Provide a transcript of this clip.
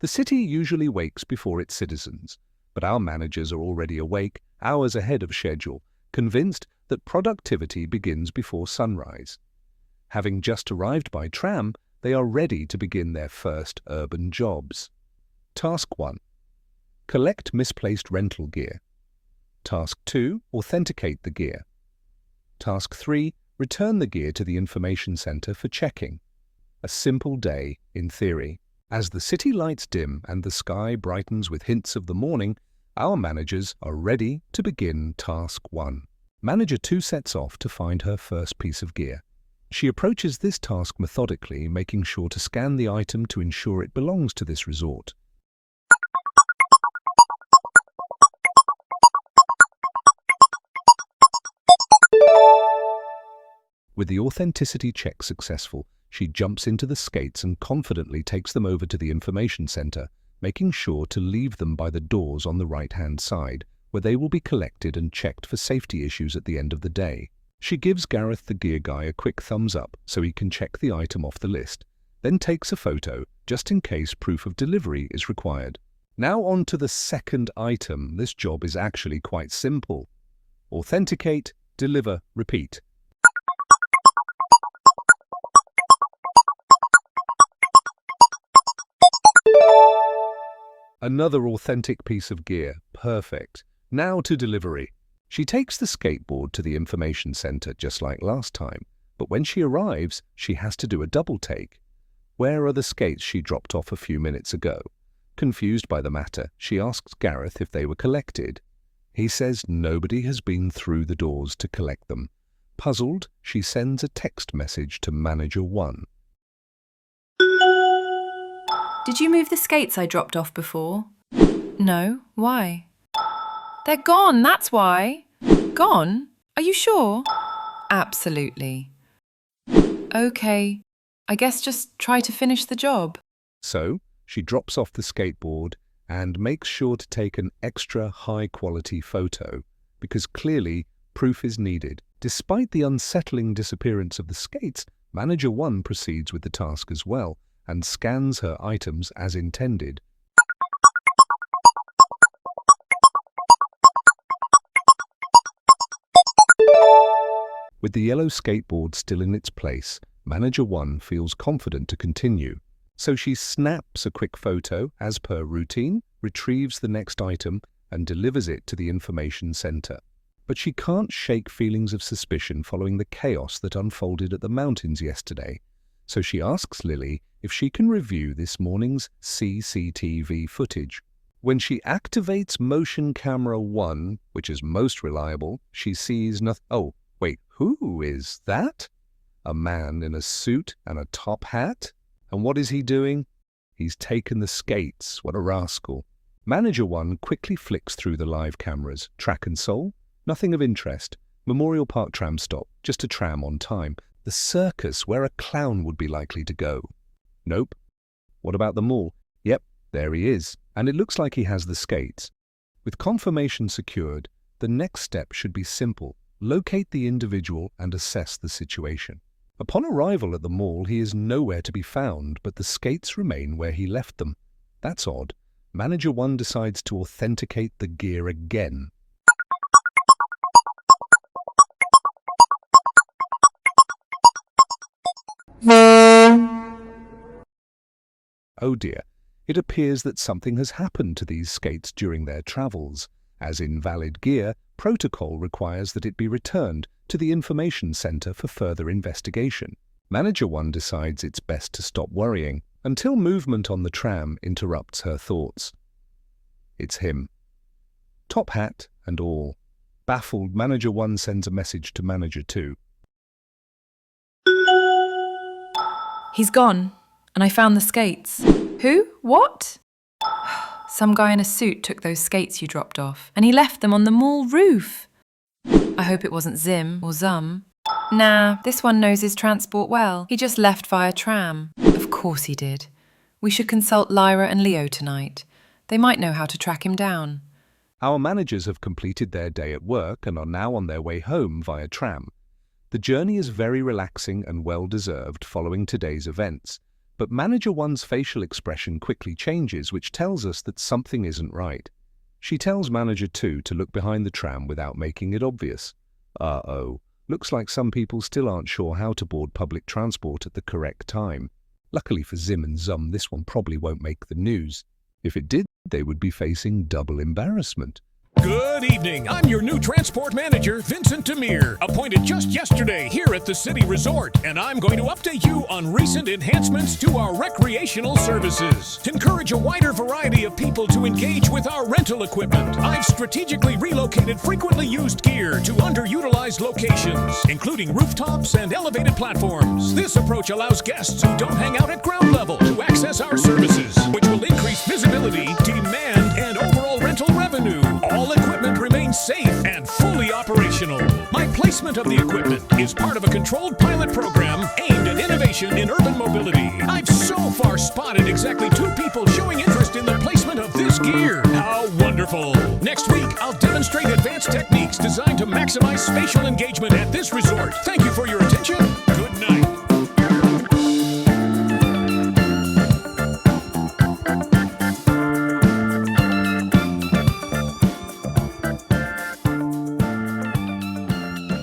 The city usually wakes before its citizens, but our managers are already awake, hours ahead of schedule, convinced that productivity begins before sunrise. Having just arrived by tram, they are ready to begin their first urban jobs. Task 1. Collect misplaced rental gear. Task 2. Authenticate the gear. Task 3. Return the gear to the information center for checking. A simple day, in theory. As the city lights dim and the sky brightens with hints of the morning, our managers are ready to begin Task 1. Manager 2 sets off to find her first piece of gear. She approaches this task methodically, making sure to scan the item to ensure it belongs to this resort. With the authenticity check successful, she jumps into the skates and confidently takes them over to the information center, making sure to leave them by the doors on the right-hand side, where they will be collected and checked for safety issues at the end of the day. She gives Gareth the gear guy a quick thumbs up so he can check the item off the list, then takes a photo just in case proof of delivery is required. Now on to the second item. This job is actually quite simple. Authenticate, deliver, repeat. Another authentic piece of gear. Perfect. Now to delivery. She takes the skateboard to the information center just like last time, but when she arrives, she has to do a double take. Where are the skates she dropped off a few minutes ago? Confused by the matter, she asks Gareth if they were collected. He says nobody has been through the doors to collect them. Puzzled, she sends a text message to Manager 1. Did you move the skates I dropped off before? No. Why? They're gone, that's why. Gone? Are you sure? Absolutely. Okay, I guess just try to finish the job. So, she drops off the skateboard and makes sure to take an extra high-quality photo, because clearly proof is needed. Despite the unsettling disappearance of the skates, Manager 1 proceeds with the task as well and scans her items as intended. With the yellow skateboard still in its place, Manager 1 feels confident to continue. So she snaps a quick photo as per routine, retrieves the next item, and delivers it to the information center. But she can't shake feelings of suspicion following the chaos that unfolded at the mountains yesterday. So she asks Lily if she can review this morning's CCTV footage. When she activates motion camera 1, which is most reliable, she sees nothing. Oh, wait, who is that? A man in a suit and a top hat? And what is he doing? He's taken the skates. What a rascal. Manager 1 quickly flicks through the live cameras. Track and Soul? Nothing of interest. Memorial Park tram stop. Just a tram on time. The circus, where a clown would be likely to go. Nope. What about the mall? Yep, there he is. And it looks like he has the skates. With confirmation secured, the next step should be simple. Locate the individual and assess the situation. Upon arrival at the mall, he is nowhere to be found, but the skates remain where he left them. That's odd. Manager 1 decides to authenticate the gear again. Oh dear, it appears that something has happened to these skates during their travels. As invalid gear, protocol requires that it be returned to the information center for further investigation. Manager 1 decides it's best to stop worrying until movement on the tram interrupts her thoughts. It's him. Top hat and all. Baffled, Manager 1 sends a message to Manager 2. He's gone, and I found the skates. Who? What? Some guy in a suit took those skates you dropped off, and he left them on the mall roof. I hope it wasn't Zim or Zum. Nah, this one knows his transport well. He just left via tram. Of course he did. We should consult Lyra and Leo tonight. They might know how to track him down. Our managers have completed their day at work and are now on their way home via tram. The journey is very relaxing and well-deserved following today's events, But Manager 1's facial expression quickly changes, which tells us that something isn't right. She tells Manager 2 to look behind the tram without making it obvious. Uh-oh, looks like some people still aren't sure how to board public transport at the correct time. Luckily for Zim and Zum, this one probably won't make the news. If it did, they would be facing double embarrassment. Good evening. I'm your new transport manager, Vincent Demir, appointed just yesterday here at the City Resort, and I'm going to update you on recent enhancements to our recreational services. To encourage a wider variety of people to engage with our rental equipment, I've strategically relocated frequently used gear to underutilized locations, including rooftops and elevated platforms. This approach allows guests who don't hang out at ground level to access our services, which will increase visibility, demand, and overall rental revenue. All equipment remains safe and fully operational. My placement of the equipment is part of a controlled pilot program aimed at innovation in urban mobility. I've so far spotted exactly 2 people showing interest in the placement of this gear. How wonderful! Next week, I'll demonstrate advanced techniques designed to maximize spatial engagement at this resort. Thank you for your attention.